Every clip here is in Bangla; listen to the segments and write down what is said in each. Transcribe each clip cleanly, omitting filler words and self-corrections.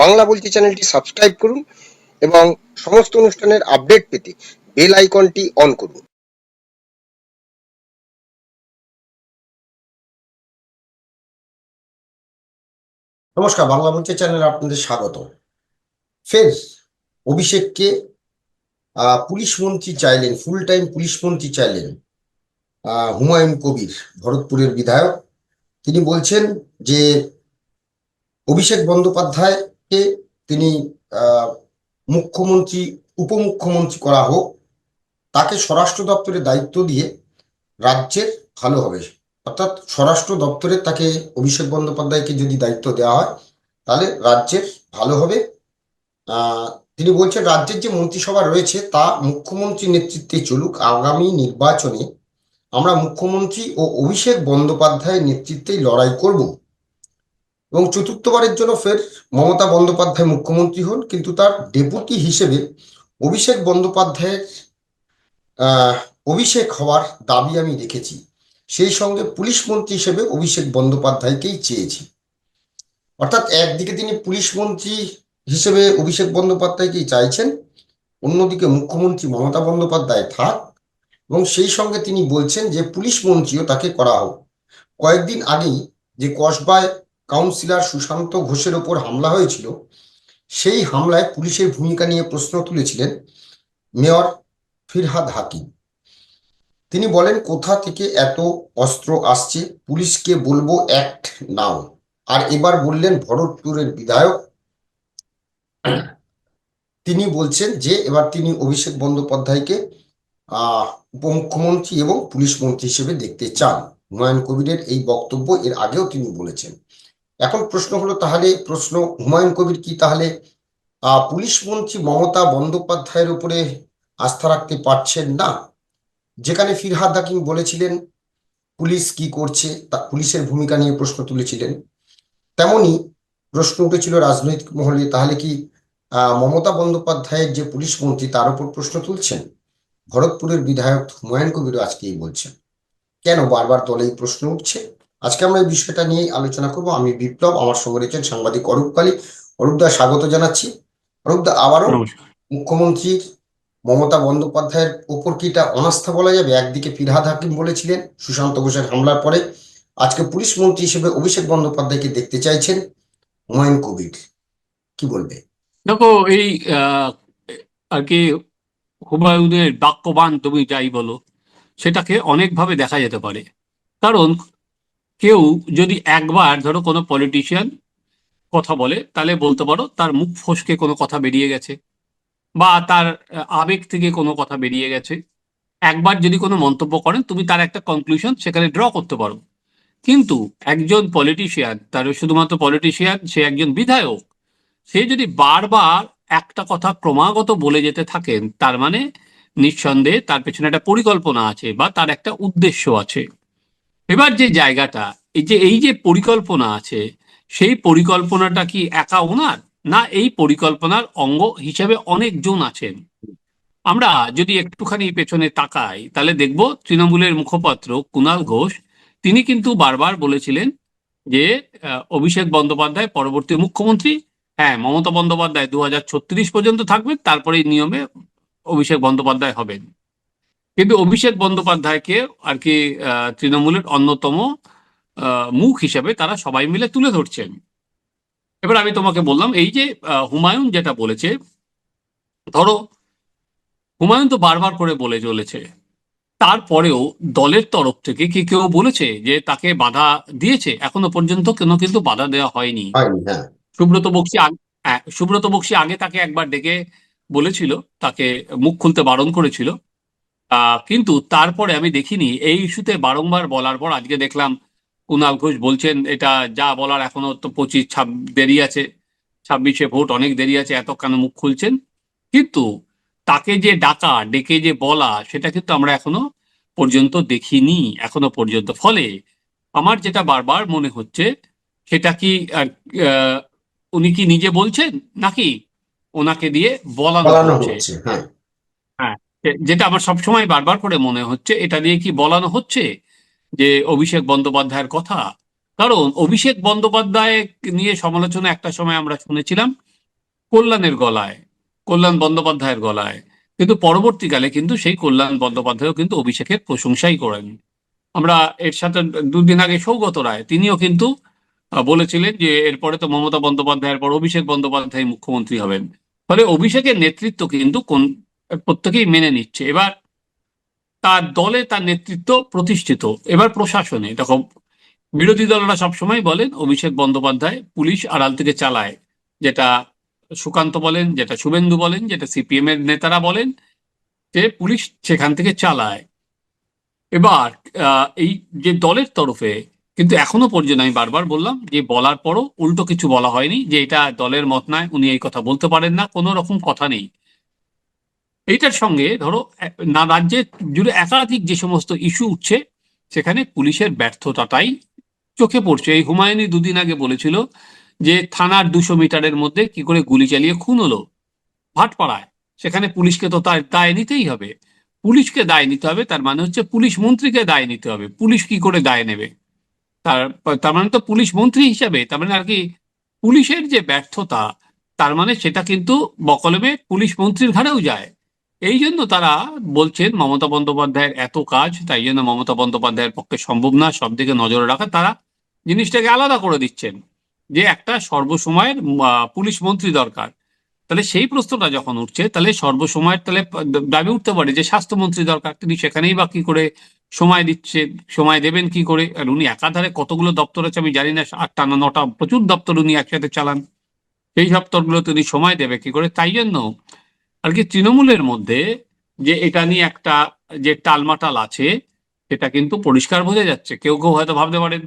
বাংলা বলছি চ্যানেলটি সাবস্ক্রাইব করুন এবং সমস্ত অনুষ্ঠানের আপডেট পেতে বেল আইকনটি অন করুন। নমস্কার, বাংলা বলছি চ্যানেলে আপনাদের স্বাগত। ফের অভিষেককে পুলিশ মন্ত্রী চাইলেন, ফুল টাইম পুলিশ মন্ত্রী চাইলেন হুমায়ুন কবির, ভরতপুরের বিধায়ক। তিনি বলছেন যে অভিষেক বন্দ্যোপাধ্যায়কে তিনি মুখ্যমন্ত্রী, উপমুখ্যমন্ত্রী করা হোক, তাকে স্বরাষ্ট্র দপ্তরে দায়িত্ব দিয়ে রাজ্যের ভালো হবে। অর্থাৎ স্বরাষ্ট্র দপ্তরে তাকে, অভিষেক বন্দ্যোপাধ্যায়কে যদি দায়িত্ব দেওয়া হয় তাহলে রাজ্যের ভালো হবে। তিনি বলছেন রাজ্যের যে মন্ত্রিসভা রয়েছে তা মুখ্যমন্ত্রীর নেতৃত্বে চলুক, আগামী নির্বাচনে আমরা মুখ্যমন্ত্রী ও অভিষেক বন্দ্যোপাধ্যায়ের নেতৃত্বেই লড়াই করব। এবং চতুর্থবারের জন্য ফের মমতা বন্দ্যোপাধ্যায় মুখ্যমন্ত্রী হন, কিন্তু তার ডেপুটি হিসেবে অভিষেক বন্দ্যোপাধ্যায়ের অভিষেক হওয়ার দাবি আমি রেখেছি। সেই সঙ্গে পুলিশ মন্ত্রী হিসেবে অভিষেক বন্দ্যোপাধ্যায়কেই চেয়েছি। অর্থাৎ একদিকে তিনি পুলিশ মন্ত্রী হিসেবে অভিষেক বন্দ্যোপাধ্যায়কেই চাইছেন, অন্যদিকে মুখ্যমন্ত্রী মমতা বন্দ্যোপাধ্যায় থাক, এবং সেই সঙ্গে তিনি বলছেন যে পুলিশ মন্ত্রীও তাকে করা হোক। কয়েকদিন আগেই যে কসবায় কাউন্সিলর সুশান্ত ঘোষের ওপর হামলা হয়েছিল, সেই হামলায় পুলিশের ভূমিকা নিয়ে প্রশ্ন তুলেছিলেন মেয়র ফিরহাদ হাকিম। তিনি বলেন, কোথা থেকে এত অস্ত্র আসছে, পুলিশকে বলবো অ্যাক্ট নাও। আর এবার বললেন ভরতপুরের বিধায়ক, তিনি বলছেন যে এবার তিনি অভিষেক বন্দ্যোপাধ্যায়কে উপমুখ্যমন্ত্রী এবং পুলিশ মন্ত্রী হিসেবে দেখতে চান। হুমায়ুন কবিরের এই বক্তব্য এর আগেও তিনি বলেছেন। এখন প্রশ্ন হলো, তাহলে হুমায়ুন কবির কি তাহলে পুলিশ মন্ত্রী মমতা বন্দ্যোপাধ্যায়ের উপরে আস্থা রাখতে পারছেন না? যেখানে ফিরহাদ হাকিম বলেছিলেন পুলিশ কি করছে, তা পুলিশের ভূমিকা নিয়ে প্রশ্ন তুলেছিলেন, তেমনি প্রশ্ন উঠেছিল রাজনৈতিক মহলে, তাহলে কি মমতা বন্দ্যোপাধ্যায়ের যে পুলিশ মন্ত্রী তার উপর প্রশ্ন তুলছেন? ভরতপুরের বিধায়ক হুমায়ুন কবিরও আজকে এই বলছেন। কেন বারবার দলে এই প্রশ্ন উঠছে? আজকে আমরা এই বিষয়টা নিয়েই আলোচনা করব। আমি বিপ্লব, আমার সঙ্গে রয়েছেন সাংবাদিক অরূপ কালী। অরূপদা, স্বাগত জানাচ্ছি। অরূপদা, আবারও মুখ্যমন্ত্রীর মমতা বন্দ্যোপাধ্যায়ের ওপর কি এটা অনাস্থা বলা যাবে? একদিকে ফিরহাদ হাকিম বলেছিলেন সুশান্ত ঘোষের হামলার পরে, আজকে পুলিশ মন্ত্রী হিসেবে অভিষেক বন্দ্যোপাধ্যায়কে দেখতে চাইছেন হুমায়ুন কবির। কি বলবে? দেখো, এই আর কি হুমায়ুনের বাক্যবান তুমি যাই বলো, সেটাকে অনেকভাবে দেখা যেতে পারে। কারণ কেউ যদি একবার ধরো কোনো পলিটিশিয়ান কথা বলে, তাহলে বলতে পারো তার মুখ ফসকে কোনো কথা বেরিয়ে গেছে, বা তার আবেগ থেকে কোনো কথা বেরিয়ে গেছে। একবার যদি কোনো মন্তব্য করেন, তুমি তার একটা কনক্লুশন সেখানে ড্র করতে পারো। কিন্তু একজন পলিটিশিয়ান, তার শুধুমাত্র পলিটিশিয়ান, সে একজন বিধায়ক, সে যদি বারবার একটা কথা ক্রমাগত বলে যেতে থাকেন, তার মানে নিঃসন্দেহে তার পেছনে একটা পরিকল্পনা আছে বা তার একটা উদ্দেশ্য আছে। এবার যে জায়গাটা, এই যে পরিকল্পনা আছে, সেই পরিকল্পনাটা কি একা ওনার, না এই পরিকল্পনার অঙ্গ হিসেবে অনেকজন আছেন? আমরা যদি একটুখানি পেছনে তাকাই, তাহলে দেখব তৃণমূলের মুখপাত্র কুণাল ঘোষ, তিনি কিন্তু বারবার বলেছিলেন যে অভিষেক বন্দ্যোপাধ্যায় পরবর্তী মুখ্যমন্ত্রী। হ্যাঁ, মমতা বন্দ্যোপাধ্যায় 2036 পর্যন্ত থাকবেন, তারপরে এই নিয়মে অভিষেক বন্দ্যোপাধ্যায় হবেন। কিন্তু অভিষেক বন্দ্যোপাধ্যায়কে আর কি তৃণমূলের অন্যতম মুখ হিসেবে তারা সবাই মিলে তুলে ধরছেন। এবার আমি তোমাকে বললাম, এই যে হুমায়ুন যেটা বলেছে, ধরো হুমায়ুন তো বারবার করে বলে চলেছে, তারপরেও দলের তরফ থেকে কি কেউ বলেছে যে তাকে বাধা দিয়েছে? এখনো পর্যন্ত কিন্তু বাধা দেওয়া হয়নি। হ্যাঁ। সুব্রত বক্সী সুব্রত বক্সী আগে তাকে একবার ডেকে বলেছিল, তাকে মুখ খুলতে বারণ করেছিল, কিন্তু তারপরে আমি দেখিনি। এই ইস্যুতে বারংবার বলার পর আজকে দেখলাম কুণাল ঘোষ বলছেন এটা যা বলার এখনো তো 25 দেরি আছে, 26-এ ভোট, অনেক দেরি আছে, এত কেন মুখ খুলছেন? কিন্তু তাকে যে ডাকা, ডেকে যে বলা, সেটা কিন্তু আমরা এখনো পর্যন্ত দেখিনি এখনো পর্যন্ত। ফলে আমার যেটা বারবার মনে হচ্ছে, সেটা কি উনি কি নিজে বলছেন, নাকি ওনাকে দিয়ে বলানো বলানো হচ্ছে? হচ্ছে, হ্যাঁ। হ্যাঁ, যেটা আমার সবসময় বারবার করে মনে হচ্ছে, এটা দিয়ে কি বলানো হচ্ছে যে অভিষেক বন্দ্যোপাধ্যায়ের কথা? কারণ অভিষেক বন্দ্যোপাধ্যায় নিয়ে সমালোচনা একটা সময় আমরা শুনেছিলাম কল্যাণের গলায়, কল্যাণ বন্দ্যোপাধ্যায়ের গলায়। কিন্তু পরবর্তীকালে কিন্তু সেই কল্যাণ বন্দ্যোপাধ্যায়ও কিন্তু অভিষেকের প্রশংসাই করেন। আমরা এর সাথে দুদিন আগে সৌগত রায় তিনিও কিন্তু বলেছিলেন যে এরপরে তো মমতা বন্দ্যোপাধ্যায়ের পর অভিষেক বন্দ্যোপাধ্যায় মুখ্যমন্ত্রী হবেন। ফলে অভিষেকের নেতৃত্ব কিন্তু প্রত্যেকেই মেনে নিচ্ছে। এবার তার দলে তার নেতৃত্ব প্রতিষ্ঠিত, এবার প্রশাসনে দেখো, বিরোধী দলরা সবসময় বলেন অভিষেক বন্দ্যোপাধ্যায় পুলিশ আড়াল থেকে চালায়, যেটা সুকান্ত বলেন, যেটা শুভেন্দু বলেন, যেটা সিপিএম এর নেতারা বলেন, যে পুলিশ সেখান থেকে চালায়। এবার এই যে দলের তরফে কিন্তু এখনো পর্যন্ত আমি বারবার বললাম যে বলার পরও উল্টো কিছু বলা হয়নি, যে এটা দলের মত নয়, উনি এই কথা বলতে পারেন না, কোনো রকম কথা নেই। এইটার সঙ্গে ধরো না, রাজ্যের জুড়ে একাধিক যে সমস্ত ইস্যু উঠছে সেখানে পুলিশের ব্যর্থতাটাই চোখে পড়ছে। এই হুমায়ুনি দুদিন আগে বলেছিল যে থানার 200 মিটারের মধ্যে কি করে গুলি চালিয়ে খুন হলো ভাটপাড়ায়, সেখানে পুলিশকে তো তার দায় নিতেই হবে। পুলিশকে দায় নিতে হবে তার মানে হচ্ছে পুলিশ মন্ত্রীকে দায় নিতে হবে। পুলিশ কি করে দায় নেবে? তার তার মানে তো পুলিশ মন্ত্রী হিসাবে, তার মানে আর কি পুলিশের যে ব্যর্থতা, তার মানে সেটা কিন্তু বকলমে পুলিশ মন্ত্রীর ঘাড়েও যায়। এই জন্য তারা বলছেন মমতা বন্দ্যোপাধ্যায়ের এত কাজ, তাই জন্য মমতা বন্দ্যোপাধ্যায়ের পক্ষে সম্ভব না সব দিকে নজরে রাখা। তারা জিনিসটাকে আলাদা করে দিচ্ছেন যে একটা সর্বসময়ের পুলিশ মন্ত্রী দরকার। তাহলে সেই প্রশ্নটা যখন উঠছে, তাহলে সর্বসময়ের তাহলে দাবি উঠতে পারে যে স্বাস্থ্যমন্ত্রী দরকার, তিনি সেখানেই বা কি করে সময় দিচ্ছে, সময় দেবেন কি করে? আর উনি একাধারে কতগুলো দপ্তর আছে আমি জানি না, 8টা না 9টা প্রচুর দপ্তর উনি একসাথে চালান, সেই দপ্তরগুলো তিনি সময় দেবে কি করে? তাই জন্য আর কি তৃণমূলের মধ্যে যে এটা নিয়ে একটা যে টালমাটাল আছে, সেটা কিন্তু পরিষ্কার বোঝা যাচ্ছে। কেউ কেউ হয়তো ভাবতে পারেন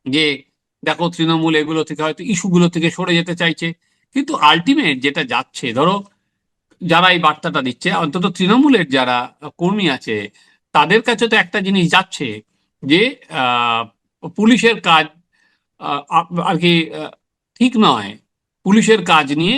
যে দেখো তৃণমূল এগুলো থেকে হয়তো ইস্যুগুলো থেকে সরে যেতে চাইছে, কিন্তু আলটিমেট যেটা যাচ্ছে, ধরো যারা এই বার্তাটা দিচ্ছে, অন্তত তৃণমূলের যারা কর্মী আছে তাদের কাছে তো একটা জিনিস যাচ্ছে যে আহ, পুলিশের কাজ আর কি ঠিক নয়, পুলিশের কাজ নিয়ে।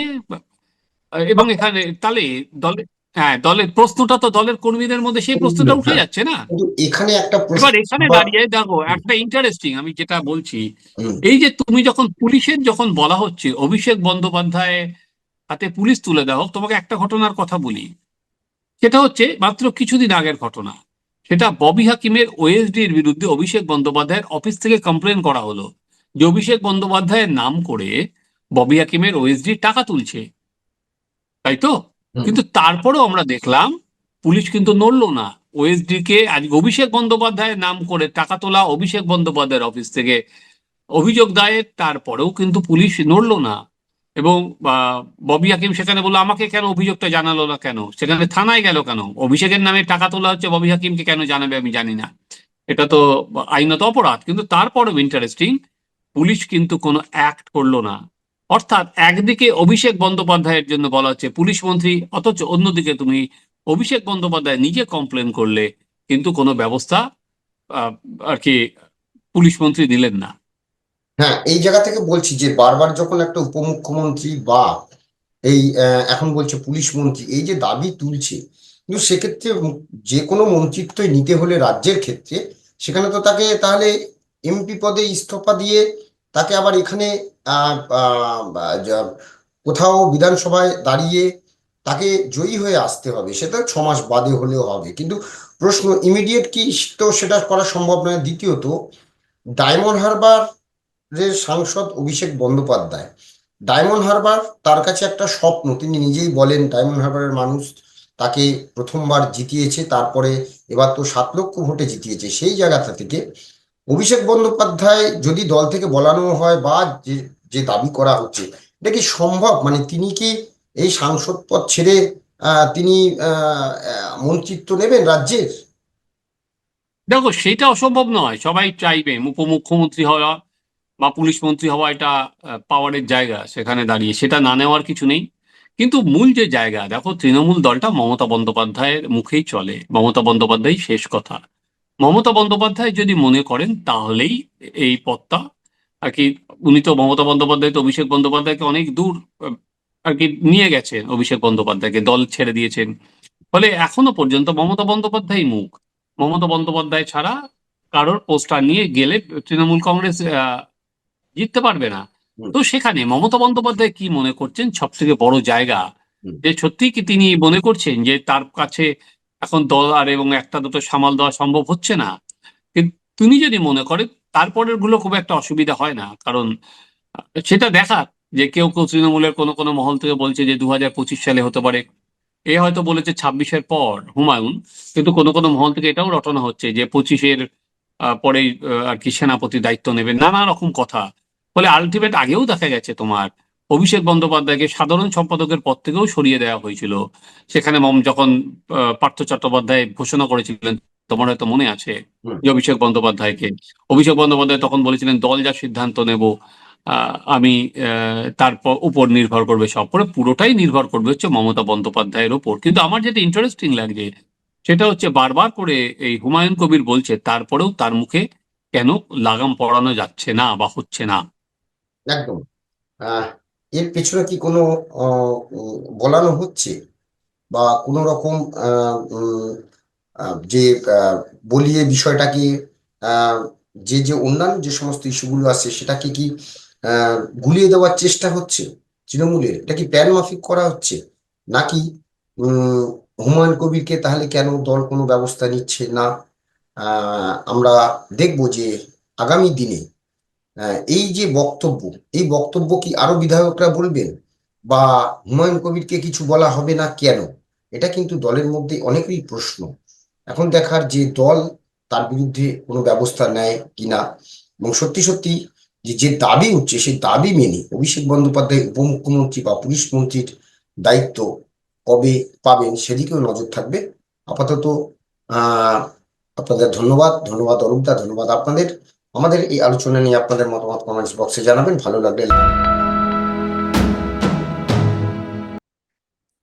এবং এখানে তাহলে দলের, হ্যাঁ, দলের প্রশ্নটা তো দলের কর্মীদের মধ্যে সেই প্রশ্নটা উঠে হ্যাঁ, যাচ্ছে না। কিন্তু এখানে একটা প্রশ্ন এবার এখানে দাঁড়িয়ে দেখো একটা ইন্টারেস্টিং, আমি যেটা বলছি, হুম, এই যে তুমি যখন পুলিশের যখন বলা হচ্ছে অভিষেক বন্দ্যোপাধ্যায় হাতে পুলিশ তুলে দেওয়া হোক, তোমাকে একটা ঘটনার কথা বলি। সেটা হচ্ছে মাত্র কিছুদিন আগের ঘটনা। সেটা ববি হাকিমের ওএসডির বিরুদ্ধে অভিষেক বন্দ্যোপাধ্যায়ের অফিস থেকে কমপ্লেন করা হলো যে অভিষেক বন্দ্যোপাধ্যায়ের নাম করে ববি হাকিমের ওএসডি টাকা তুলছে, তাই তো? হুম। কিন্তু তারপরেও আমরা দেখলাম পুলিশ কিন্তু নড়লো না। ওএসডি কে আজ অভিষেক বন্দ্যোপাধ্যায়ের নাম করে টাকা তোলা অভিষেক বন্দ্যোপাধ্যায়ের অফিস থেকে অভিযোগ দায়ের, তারপরেও কিন্তু পুলিশ নড়লো না। এবং ববি হাকিম সেখানে বললো আমাকে কেন অভিযোগটা জানালো না, কেন সেখানে থানায় গেল, কেন অভিষেকের নামে টাকা তোলা হচ্ছে, ববি হাকিমকে কেন জানাবে আমি জানি না, এটা তো আইনত অপরাধ। কিন্তু তারপরেও ইন্টারেস্টিং, পুলিশ কিন্তু কোনো অ্যাক্ট করলো না। অর্থাৎ একদিকে অভিষেক বন্দ্যোপাধ্যায়ের জন্য বলা হচ্ছে পুলিশ মন্ত্রী, অথচ অন্যদিকে তুমি অভিষেক বন্দ্যোপাধ্যায় নিজে কমপ্লেন করলে কিন্তু কোনো ব্যবস্থা আহ, আর কি পুলিশ মন্ত্রী নিলেন না। হ্যাঁ, এই জায়গা থেকে বলছি যে বারবার যখন একটা উপমুখ্যমন্ত্রী বা এই এখন বলছে পুলিশ মন্ত্রী এই যে দাবি তুলছে, কিন্তু সেক্ষেত্রে যে কোনো মন্ত্রিত্বই নিতে হলে রাজ্যের ক্ষেত্রে সেখানে তো তাকে তাহলে এমপি পদে ইস্তফা দিয়ে তাকে আবার এখানে আহ, আহ, কোথাও বিধানসভায় দাঁড়িয়ে তাকে জয়ী হয়ে আসতে হবে। সেটা 6 মাস বাদে হলেও হবে, কিন্তু প্রশ্ন ইমিডিয়েট কি, তো সেটা করা সম্ভব নয়। দ্বিতীয়ত, ডায়মন্ড হারবার সাংসদ অভিষেক বন্দ্যোপাধ্যায়, ডায়মন্ড হারবার তার কাছে একটা স্বপ্ন। তিনি নিজেই বলেন ডায়মন্ড হারবারের মানুষ তাকে প্রথমবার জিতিয়েছে, তারপরে এবার তো 7 লক্ষ ভোটে জিতিয়েছে। সেই জায়গাটা থেকে অভিষেক বন্দ্যোপাধ্যায় যদি দল থেকে বলানো হয় বা যে যে দাবি করা হচ্ছে, এটা কি সম্ভব? মানে তিনি কি এই সাংসদ পদ ছেড়ে তিনি মন্ত্রিত্ব নেবেন রাজ্যের? দেখো সেটা অসম্ভব নয়, সবাই চাইবে উপমুখ্যমন্ত্রী হওয়া বা পুলিশ মন্ত্রী হওয়া, এটা পাওয়ারের জায়গা, সেখানে দাঁড়িয়ে সেটা না নেওয়ার কিছু নেই। কিন্তু মূল যে জায়গা, দেখো তৃণমূল দলটা মমতা বন্দ্যোপাধ্যায়ের মুখেই চলে, মমতা বন্দ্যোপাধ্যায় শেষ কথা। মমতা বন্দ্যোপাধ্যায় যদি মনে করেন তাহলেই এই পদটা আর কি, উনি তো মমতা বন্দ্যোপাধ্যায় তো অভিষেক বন্দ্যোপাধ্যায়কে অনেক দূর আর কি নিয়ে গেছেন, অভিষেক বন্দ্যোপাধ্যায়কে দল ছেড়ে দিয়েছেন। ফলে এখনো পর্যন্ত মমতা বন্দ্যোপাধ্যায় মুখ, মমতা বন্দ্যোপাধ্যায় ছাড়া কারোর পোস্টার নিয়ে গেলে তৃণমূল কংগ্রেস জিততে পারবে না। হুম। তো সেখানে মমতা বন্দ্যোপাধ্যায় কি মনে করছেন সব থেকে বড় জায়গা, হুম। যে সত্যি কি তিনি মনে করছেন যে তার কাছে এখন দল আর এবং একটা দুটো সামাল দেওয়া সম্ভব হচ্ছে না? কিন্তু তিনি যদি মনে করেন তারপরের গুলো খুব একটা অসুবিধা হয় না, কারণ সেটা দেখার যে কেউ কেউ তৃণমূলের কোনো কোনো মহল থেকে বলছে যে 2025 সালে হতে পারে, এ হয়তো বলেছে 26-এর পর হুমায়ুন, কিন্তু কোনো কোনো মহল থেকে এটাও রটনা হচ্ছে যে 25-এর পরেই আর কি সেনাপতি দায়িত্ব নেবেন, নানা রকম কথা। ফলে আলটিমেট আগেও দেখা গেছে তোমার অভিষেক বন্দ্যোপাধ্যায়কে সাধারণ সম্পাদকের পদ থেকেও সরিয়ে দেওয়া হয়েছিল। সেখানে যখন পার্থ চট্টোপাধ্যায় ঘোষণা করেছিলেন, তোমার হয়তো মনে আছে, হুম। যে অভিষেক বন্দ্যোপাধ্যায় তখন বলেছিলেন দল যা সিদ্ধান্ত নেব আমি তার উপর নির্ভর করবে, সব করে পুরোটাই নির্ভর করবে হচ্ছে মমতা বন্দ্যোপাধ্যায়ের ওপর। কিন্তু আমার যেটা ইন্টারেস্টিং লাগছে সেটা হচ্ছে বারবার করে এই হুমায়ুন কবির বলছে তারপরেও তার মুখে কেন লাগাম পরানো যাচ্ছে না বা হচ্ছে না। একদম। আহ এর পেছনে কি কোনো বলানো হচ্ছে বা কোনো রকম যে বলিয়ে বিষয়টাকে আহ, যে যে অন্যান্য যে সমস্ত ইস্যুগুলো আছে সেটাকে কি গুলিয়ে দেওয়ার চেষ্টা হচ্ছে তৃণমূলের? এটা কি প্ল্যান মাফিক করা হচ্ছে, নাকি উম হুমায়ুন কবিরকে তাহলে কেন দল কোনো ব্যবস্থা নিচ্ছে না? আমরা দেখবো যে আগামী দিনে এই যে বক্তব্য, এই বক্তব্য কি আরো বিধায়করা বলবেন, বা হুমায়ুন কবিরকে কিছু বলা হবে না কেন? এটা কিন্তু দলের মধ্যে অনেকেরই প্রশ্ন। এখন দেখার যে দল তার বিরুদ্ধে কোনো ব্যবস্থা নেয় কিনা, এবং সত্যি সত্যি যে যে দাবি উঠছে সেই দাবি মেনে অভিষেক বন্দ্যোপাধ্যায় উপমুখ্যমন্ত্রী বা পুলিশ মন্ত্রীর দায়িত্ব কবে পাবেন সেদিকেও নজর থাকবে। আপাতত আহ আপনাদের ধন্যবাদ, ধন্যবাদ অরূপদা, ধন্যবাদ আপনাদের। আমাদের এই আলোচনা নিয়ে আপনাদের মতামত কমেন্টস বক্সে জানাবেন। ভালো লাগলে